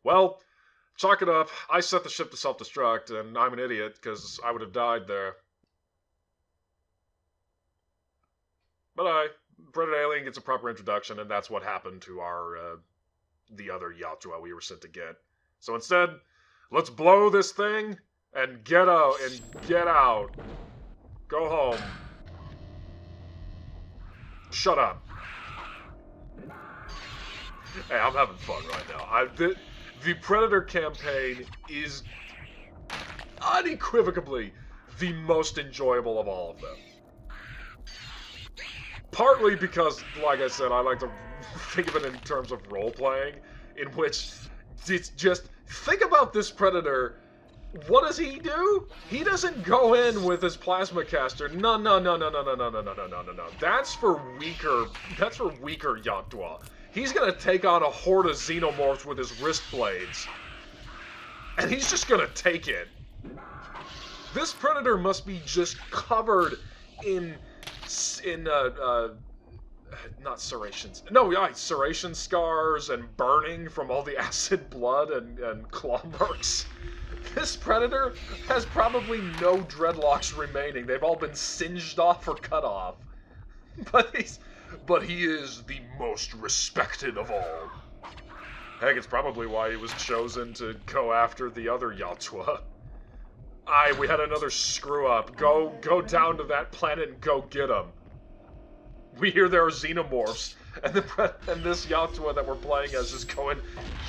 Well, chalk it up. I set the ship to self-destruct, and I'm an idiot, because I would have died there. But Predator Alien gets a proper introduction, and that's what happened to our, the other Yautja we were sent to get. So instead, let's blow this thing, and get out. Go home. Shut up. Hey, I'm having fun right now. The Predator campaign is unequivocally the most enjoyable of all of them. Partly because, like I said, I like to think of it in terms of role-playing, in which it's just, think about this Predator. What does he do? He doesn't go in with his plasma caster. No. That's for weaker Yautja. He's gonna take on a horde of xenomorphs with his wrist blades. And he's just gonna take it. This Predator must be just covered in not serrations. No, yeah, serration scars and burning from all the acid blood and claw marks. This Predator has probably no dreadlocks remaining. They've all been singed off or cut off. But he is the most respected of all. Heck, it's probably why he was chosen to go after the other Yautja. We had another screw-up. Go down to that planet and go get him. We hear there are xenomorphs, and this Yautja that we're playing as is going,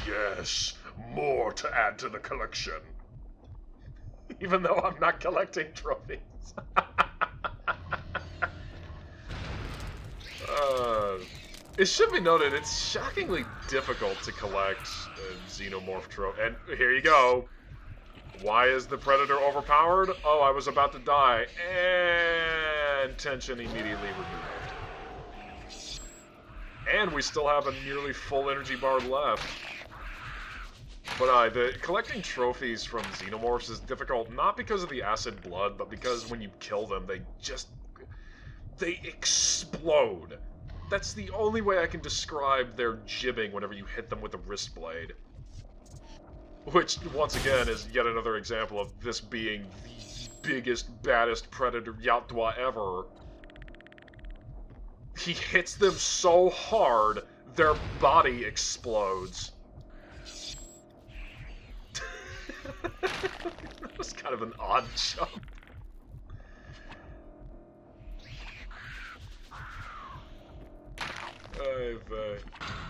yes, more to add to the collection. Even though I'm not collecting trophies. It should be noted, it's shockingly difficult to collect a xenomorph trophy. And here you go. Why is the Predator overpowered? Oh, I was about to die. And tension immediately removed. And we still have a nearly full energy bar left. But collecting trophies from xenomorphs is difficult, not because of the acid blood, but because when you kill them, they explode. That's the only way I can describe their jibbing whenever you hit them with a wrist blade. Which, once again, is yet another example of this being the biggest, baddest Predator Yautja ever. He hits them so hard, their body explodes. That was kind of an odd jump.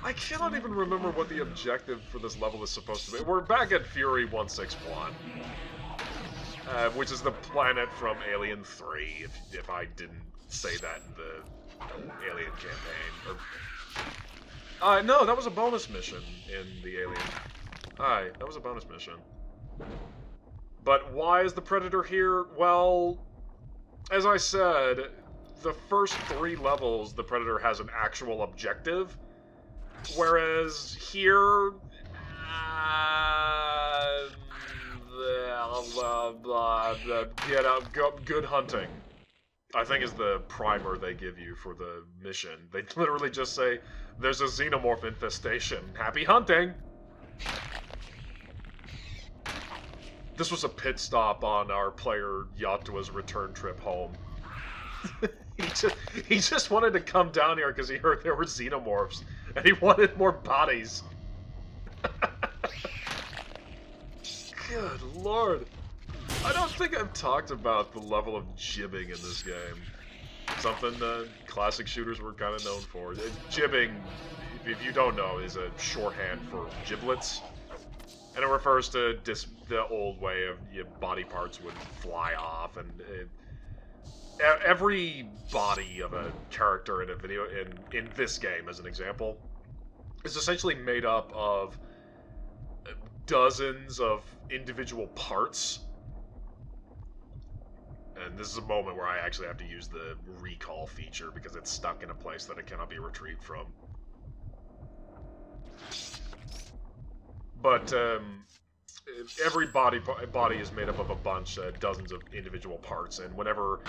I cannot even remember what the objective for this level is supposed to be. We're back at Fury 161. Which is the planet from Alien 3, if I didn't say that in the Alien campaign. No, that was a bonus mission in the Alien. That was a bonus mission. But why is the Predator here? Well, as I said, the first 3 levels, the Predator has an actual objective, whereas here, get out, good hunting, I think is the primer they give you for the mission. They literally just say, there's a xenomorph infestation. Happy hunting! This was a pit stop on our player Yautja's return trip home. He just wanted to come down here because he heard there were xenomorphs, and he wanted more bodies. Good lord. I don't think I've talked about the level of jibbing in this game. Something classic shooters were kind of known for. Jibbing, if you don't know, is a shorthand for giblets. And it refers to the old way of body parts would fly off, and every body of a character in a video, in this game as an example, is essentially made up of dozens of individual parts. And this is a moment where I actually have to use the recall feature because it's stuck in a place that it cannot be retrieved from. But every body is made up of a bunch, dozens of individual parts, and whenever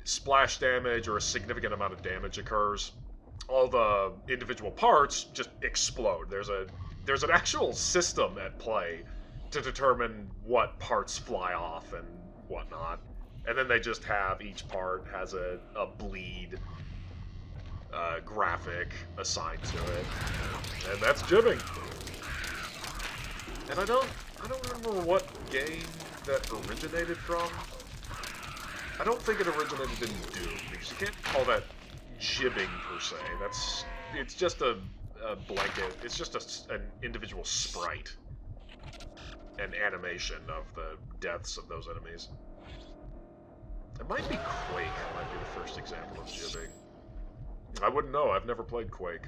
splash damage or a significant amount of damage occurs, all the individual parts just explode. There's an actual system at play to determine what parts fly off and whatnot. And then they just have, each part has a bleed graphic assigned to it. And that's jibbing. And I don't remember what game that originated from. I don't think it originated in Doom, because you can't call that jibbing per se. It's just a blanket. It's just an individual sprite and animation of the deaths of those enemies. It might be Quake. Might be the first example of jibbing. I wouldn't know. I've never played Quake.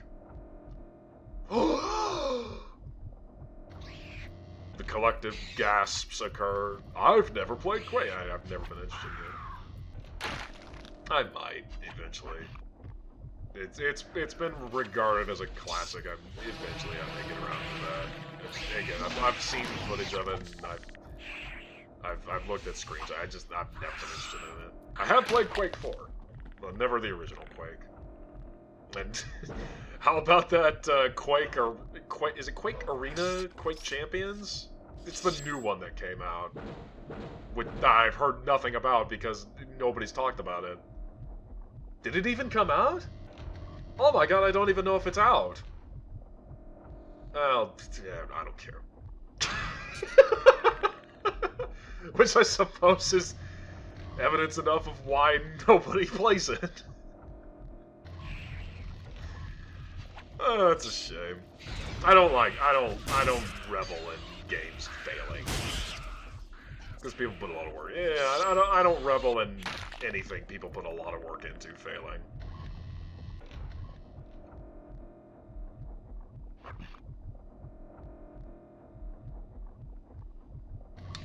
The collective gasps occur. I've never played Quake. I've never been interested in it. I might eventually. It's been regarded as a classic. Eventually I may get around to that. Again, I've seen footage of it, and I've looked at screens. I've never been interested in it. I have played Quake 4, but never the original Quake. And how about that Quake, or is it Quake Arena? Quake Champions? It's the new one that came out, which I've heard nothing about because nobody's talked about it. Did it even come out? Oh my god, I don't even know if it's out. Well, yeah, I don't care. Which I suppose is evidence enough of why nobody plays it. Oh, that's a shame. I don't revel in games failing. Because people put a lot of work. Yeah, I don't revel in anything people put a lot of work into failing.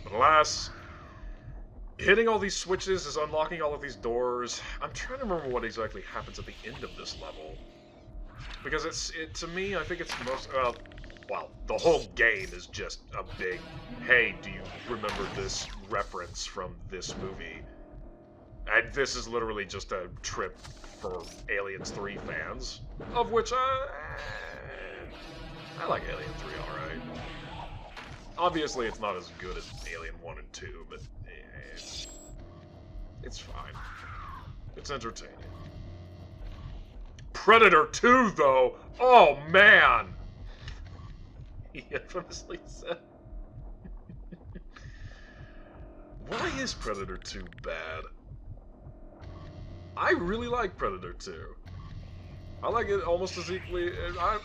But alas, hitting all these switches is unlocking all of these doors. I'm trying to remember what exactly happens at the end of this level. Because to me, I think it's most, well, the whole game is just a big, hey, do you remember this reference from this movie? And this is literally just a trip for Aliens 3 fans, of which I like Alien 3 alright. Obviously, it's not as good as Alien 1 and 2, but it's fine. It's entertaining. Predator 2, though! Oh, man! He infamously said. Why is Predator 2 bad? I really like Predator 2. I like it almost as equally. I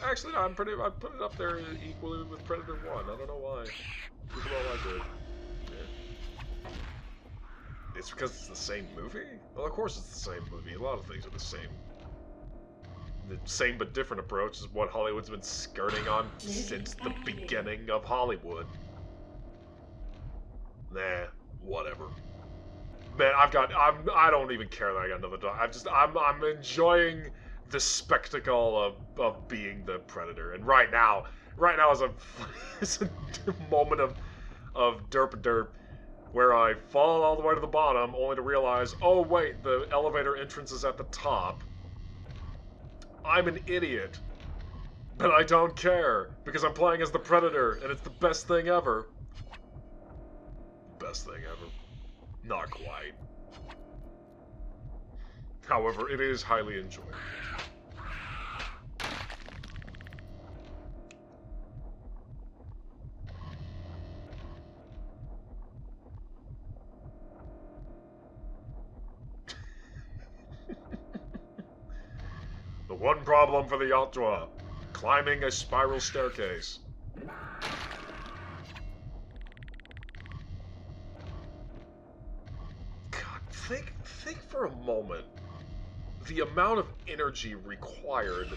put it up there equally with Predator 1. I don't know why. People don't like it. Yeah. It's because it's the same movie? Well, of course it's the same movie. A lot of things are the same. The same but different approach is what Hollywood's been skirting on since the beginning of Hollywood. Nah, whatever. Man, I don't even care that I got another dog. I'm enjoying the spectacle of being the Predator. And right now is a moment of derp where I fall all the way to the bottom only to realize, oh wait, the elevator entrance is at the top. I'm an idiot. But I don't care, because I'm playing as the Predator, and it's the best thing ever. Best thing ever. Not quite. However, it is highly enjoyable. The one problem for the Yautja: climbing a spiral staircase. God, think for a moment. The amount of energy required.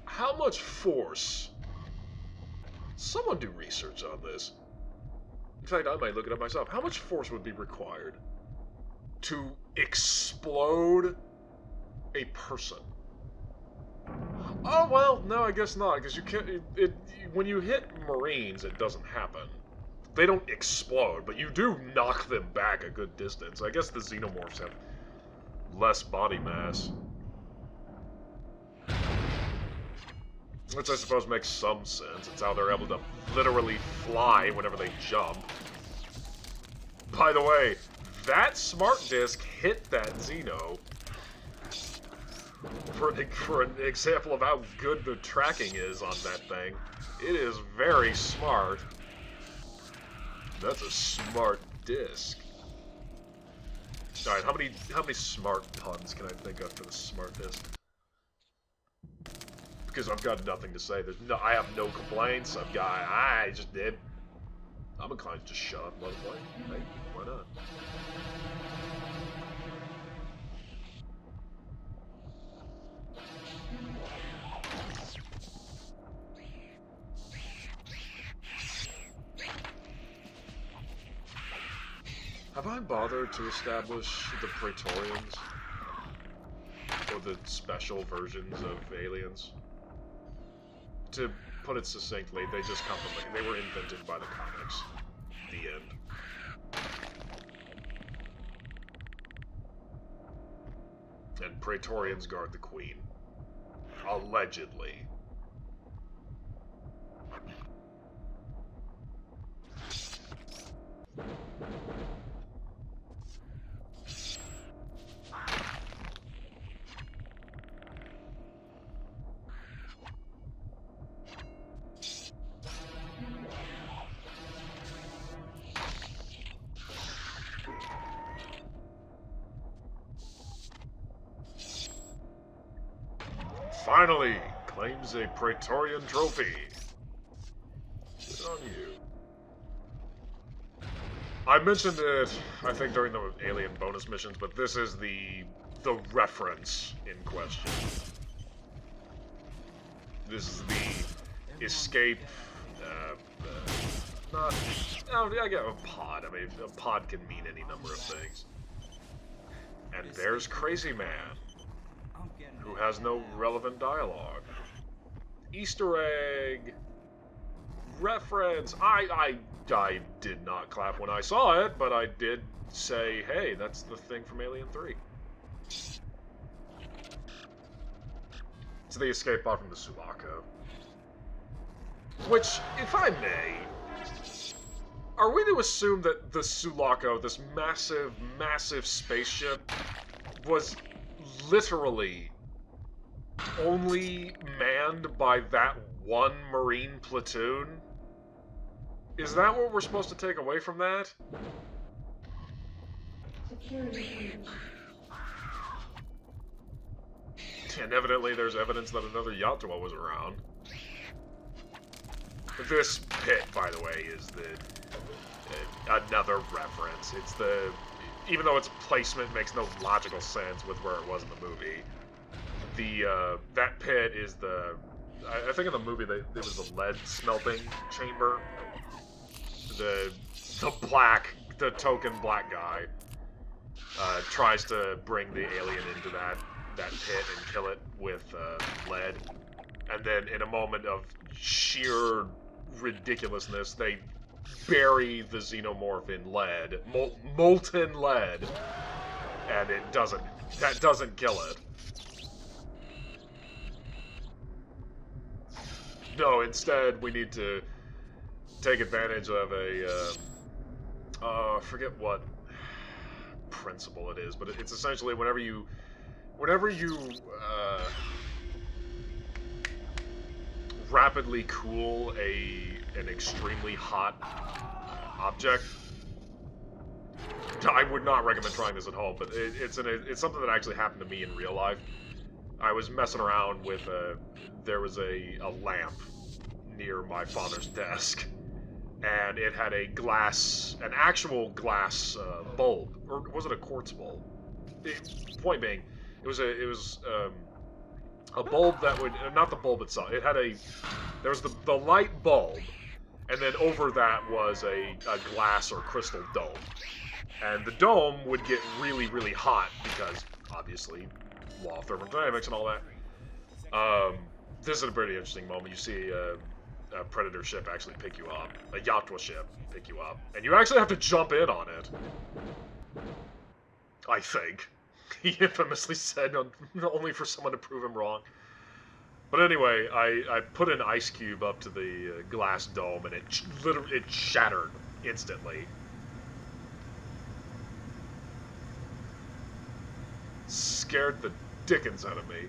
How much force? Someone do research on this. In fact, I might look it up myself. How much force would be required to explode a person? Oh, well, no, I guess not, because you can't. When you hit Marines, it doesn't happen. They don't explode, but you do knock them back a good distance. I guess the xenomorphs have less body mass. Which I suppose makes some sense. It's how they're able to literally fly whenever they jump. By the way, that smart disc hit that Xeno. For an example of how good the tracking is on that thing. It is very smart. That's a smart disc. Alright, how many smart puns can I think of for the smart disc? Because I've got nothing to say. I have no complaints. I just did. I'm inclined to just shut up and let it play. Hey, why not? Have I bothered to establish the Praetorians? Or the special versions of aliens? To put it succinctly, they just come from, they were invented by the comics. The end. And Praetorians guard the Queen. Allegedly. Finally, claims a Praetorian trophy. Good on you. I mentioned it, I think, during the alien bonus missions, but this is the reference in question. This is the escape. I get a pod. I mean, a pod can mean any number of things. And there's Crazy Man, who has no relevant dialogue. Easter egg. Reference. I did not clap when I saw it, but I did say, hey, that's the thing from Alien 3. It's the escape pod from the Sulaco. Which, if I may, are we to assume that the Sulaco, this massive, massive spaceship, was literally only manned by that one Marine platoon? Is that what we're supposed to take away from that? And evidently there's evidence that another Yautja was around. This pit, by the way, is another reference. It's the... Even though its placement makes no logical sense with where it was in the movie, that pit is the... I think in the movie it was the lead smelting chamber. The token black guy tries to bring the alien into that pit and kill it with lead, and then in a moment of sheer ridiculousness, they bury the xenomorph in lead, molten lead, and that doesn't kill it. No, instead we need to take advantage of I forget what principle it is, but it's essentially whenever you rapidly cool an extremely hot object. I would not recommend trying this at home, but it's something that actually happened to me in real life. I was messing around with there was a lamp near my father's desk, and it had an actual glass bulb, or was it a quartz bulb? Point being, it was a bulb that would, not the bulb itself. There was the light bulb, and then over that was a glass or crystal dome, and the dome would get really, really hot because obviously law of thermodynamics and all that. This is a pretty interesting moment. You see a Predator ship actually pick you up, a Yautja ship pick you up, and you actually have to jump in on it. I think. He infamously said, only for someone to prove him wrong. But anyway, I put an ice cube up to the glass dome, and it shattered instantly. Scared the dickens out of me.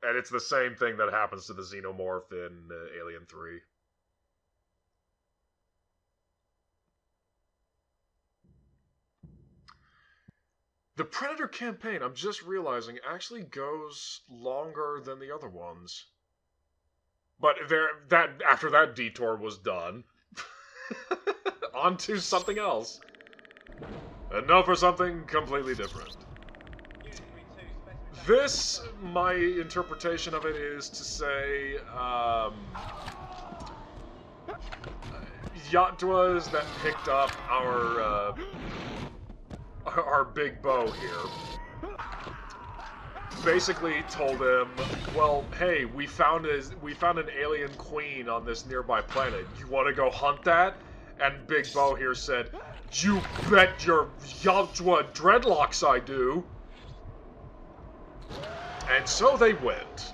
And it's the same thing that happens to the Xenomorph in Alien 3. The Predator campaign, I'm just realizing, actually goes longer than the other ones. But after that detour was done, on to something else. And now for something completely different. This, my interpretation of it is to say, Yautjas that picked up our Big Bo here basically told him, well, hey, we found an alien queen on this nearby planet. You want to go hunt that? And Big Bo here said, you bet your Yautja dreadlocks I do. And so they went.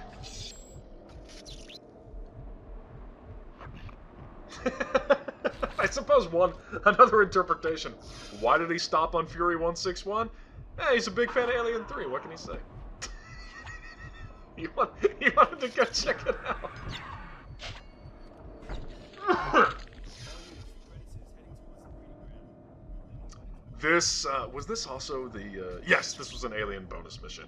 I suppose another interpretation. Why did he stop on Fury 161? Hey, he's a big fan of Alien 3. What can he say? He wanted to go check it out. This, was this also the, yes, this was an Alien bonus mission.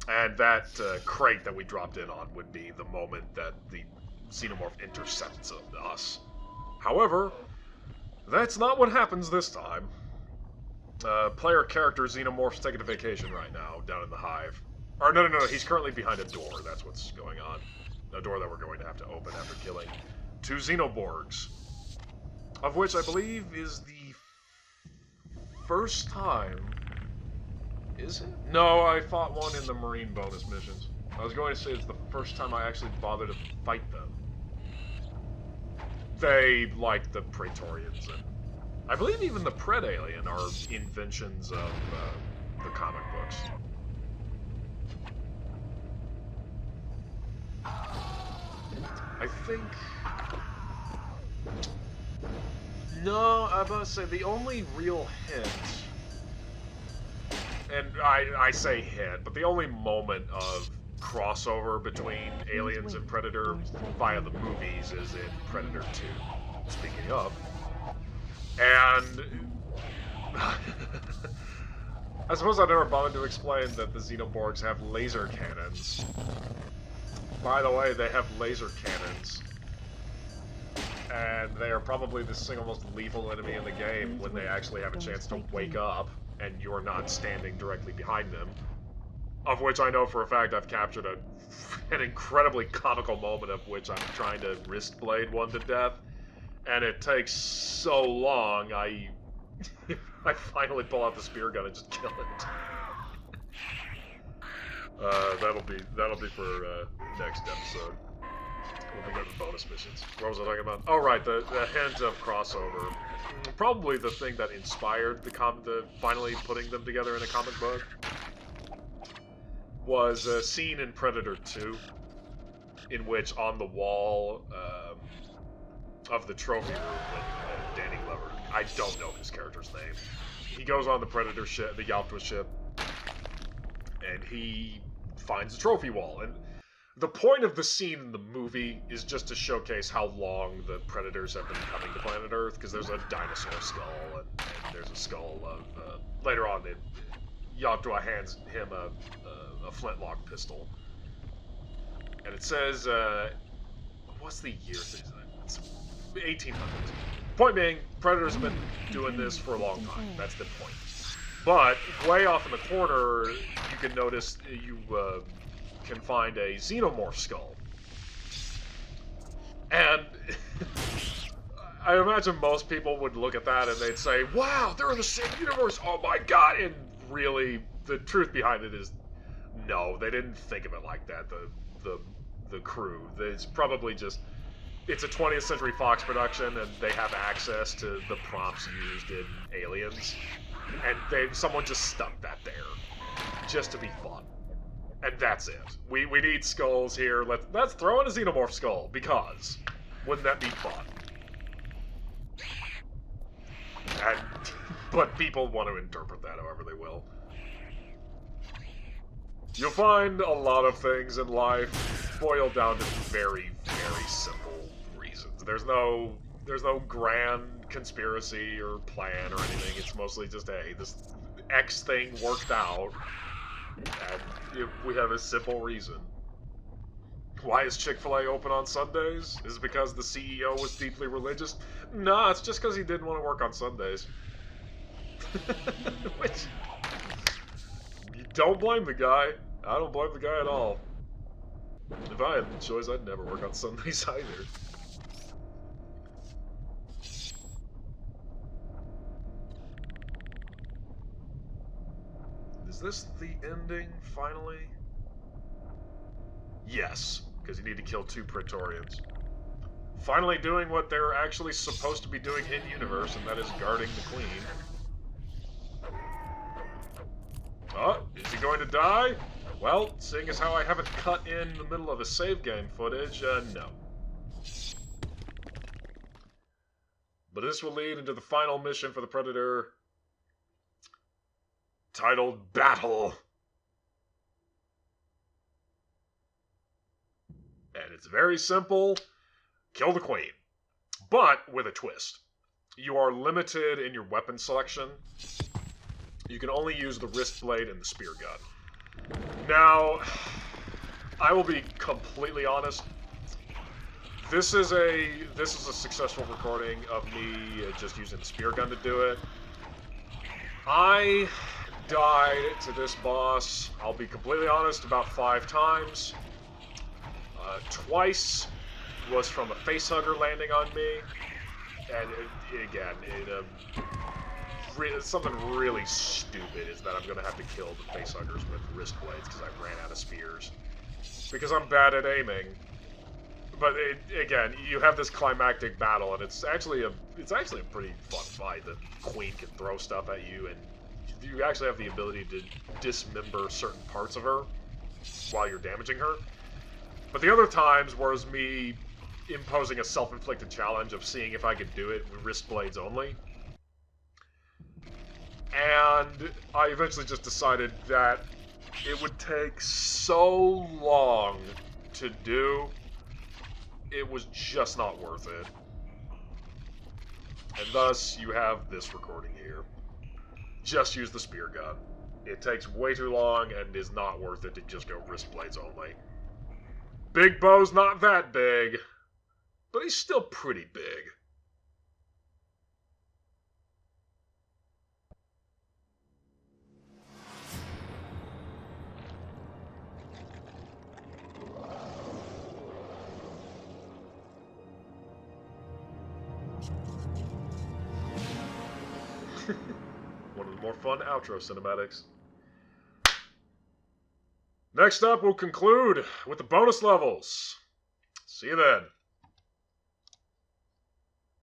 And that crate that we dropped in on would be the moment that the Xenomorph intercepts us. However, that's not what happens this time. Player character Xenomorph's taking a vacation right now, down in the hive. Or no, he's currently behind a door, that's what's going on. A door that we're going to have to open after killing 2 Xenoborgs. Of which I believe is the first time... Is it? No, I fought one in the Marine bonus missions. I was going to say it's the first time I actually bothered to fight them. They, like the Praetorians, and I believe even the Pred Alien are inventions of the comic books. I think... No, I'm about to say the only real hint... And I say hint, but the only moment of crossover between Aliens and Predator via the movies is in Predator 2. Speaking of. And... I suppose I never bothered to explain that the Xenoborgs have laser cannons. By the way, they have laser cannons. And they are probably the single most lethal enemy in the game when they actually have a chance to wake up. And you're not standing directly behind them. Of which I know for a fact I've captured an incredibly comical moment of which I'm trying to wrist blade one to death. And it takes so long, I finally pull out the spear gun and just kill it. That'll be for next episode. When we go to the bonus missions. What was I talking about? Oh right, the hint of crossover. Probably the thing that inspired the finally putting them together in a comic book was a scene in Predator 2 in which on the wall of the trophy room with Danny Glover, I don't know his character's name, he goes on the Predator ship, the Yautja ship, and he finds a trophy wall. And the point of the scene in the movie is just to showcase how long the Predators have been coming to planet Earth, because there's a dinosaur skull, and there's a skull of... later on, Yautja hands him a flintlock pistol. And it says... what's the year? It's 1800s. Point being, Predators have been doing this for a long time. That's the point. But, way off in the corner, you can notice... can find a Xenomorph skull. And I imagine most people would look at that and they'd say, wow, they're in the same universe, oh my god, and really, the truth behind it is, no, they didn't think of it like that, the crew. It's probably just, it's a 20th Century Fox production and they have access to the prompts used in Aliens, and someone just stuck that there. just to be fun. And that's it. We need skulls here. Let's throw in a xenomorph skull, because wouldn't that be fun? But people want to interpret that however they will. You'll find a lot of things in life boil down to very, very simple reasons. There's no grand conspiracy or plan or anything. It's mostly just, hey, this X thing worked out, and we have a simple reason. Why is Chick-fil-A open on Sundays? Is it because the CEO was deeply religious? Nah, it's just because he didn't want to work on Sundays. Which, you don't blame the guy. I don't blame the guy at all. If I had the choice, I'd never work on Sundays either. Is this the ending, finally? Yes, because you need to kill 2 Praetorians. Finally doing what they're actually supposed to be doing in-universe, and that is guarding the Queen. Oh, is he going to die? Well, seeing as how I haven't cut in the middle of a save game footage, no. But this will lead into the final mission for the Predator, titled Battle. And it's very simple. Kill the Queen. But with a twist. You are limited in your weapon selection. You can only use the wrist blade and the spear gun. Now, I will be completely honest. This is a successful recording of me just using the spear gun to do it. I died to this boss, I'll be completely honest, about 5 times. Twice was from a facehugger landing on me, and something really stupid is that I'm going to have to kill the facehuggers with wrist blades because I ran out of spears. Because I'm bad at aiming. But again, you have this climactic battle, and it's actually a pretty fun fight. The Queen can throw stuff at you, and you actually have the ability to dismember certain parts of her while you're damaging her. But the other times was me imposing a self-inflicted challenge of seeing if I could do it with wrist blades only. And I eventually just decided that it would take so long to do, it was just not worth it. And thus, you have this recording here. Just use the spear gun. It takes way too long and is not worth it to just go wrist blades only. Big Bo's not that big, but he's still pretty big. One of the more fun outro cinematics. Next up, we'll conclude with the bonus levels. See you then.